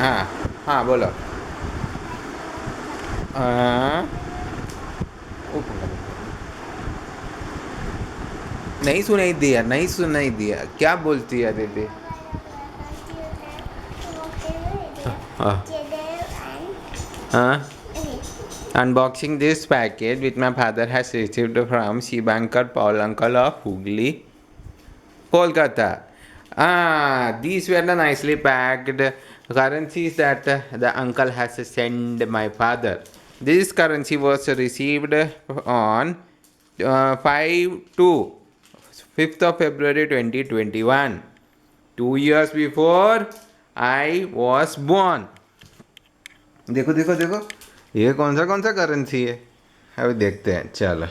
हाँ हाँ बोलो। हाँ नहीं सुनाई दिया, नहीं सुनाई दिया, क्या बोलती है दीदी? हाँ हाँ। Unboxing this package which my father has received from Shibankar Paul uncle of Hooghly, Kolkata. These were the nicely packed currencies that the uncle has sent my father. This currency was received on 5 to 5th of February 2021, 2 years before I was born. देखो देखो देखो, ये कौन सा currency है? अभी देखते हैं, चलो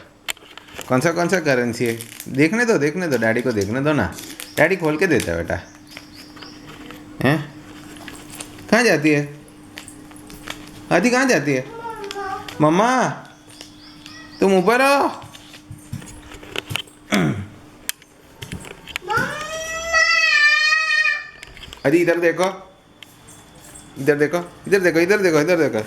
कौन सा करेंसी है, देखने दो डैडी को, देखने दो ना, डैडी खोल के देता है बेटा। हैं? कहाँ जाती है आदि, कहाँ जाती है? मम्मा तुम ऊपर हो? आदि इधर देखो, इधर देखो, इधर देखो, इधर देखो, इधर देखो।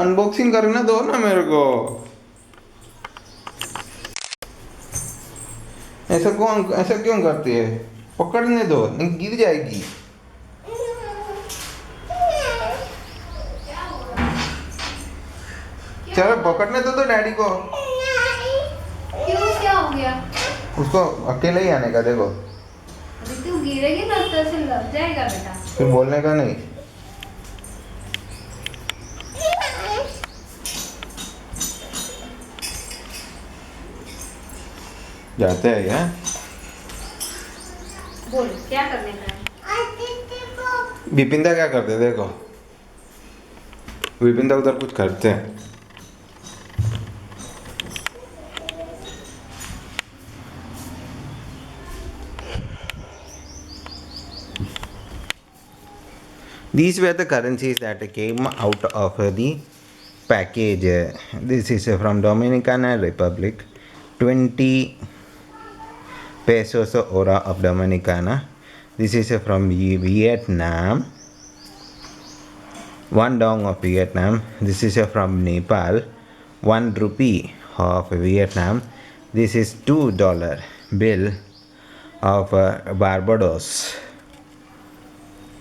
अनबॉक्सिंग करने दो ना मेरे को। ऐसा क्यों करती है? पकड़ने दो, नहीं गिर जाएगी। चलो पकड़ने दो डैडी को। क्यों, क्या हो गया? उसको अकेले ही आने का, देखो। अभी तू गिरेगी ना तो से लग जाएगा बेटा। फिर बोलने का नहीं। जाते हैं क्या? बोल क्या करने का है? विपिंदा क्या करते, देखो विपिंदा उधर कुछ करते हैं। These were the currencies that came out of the package. This is from Dominican Republic, 20 pesos ora of Dominicana. This is from Vietnam, 1 dong of Vietnam. This is from Nepal, 1 rupee of Vietnam. This is $2 bill of Barbados,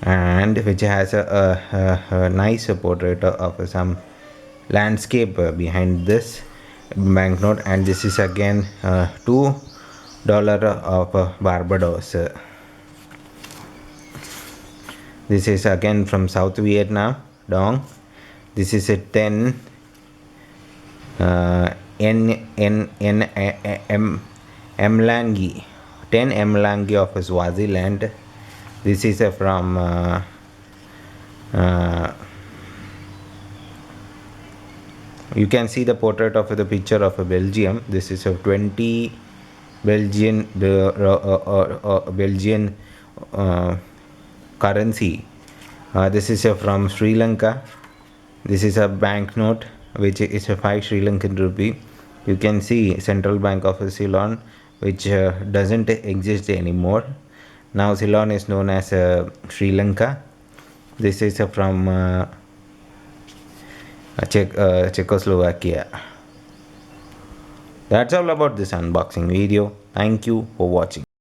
and which has a nice portrait of some landscape behind this banknote. And this is again $2 of Barbados. This is again from South Vietnam dong. This is a 10 Mlangi, 10 Mlangi of Swaziland. This is from you can see the portrait of the picture of Belgium. This is a 20 Belgian Belgian currency. This is from Sri Lanka. This is a banknote which is a 5 Sri Lankan rupee. You can see Central Bank of Ceylon, which doesn't exist anymore. Now Ceylon is known as Sri Lanka. This is from Czechoslovakia. That's all about this unboxing video. Thank you for watching.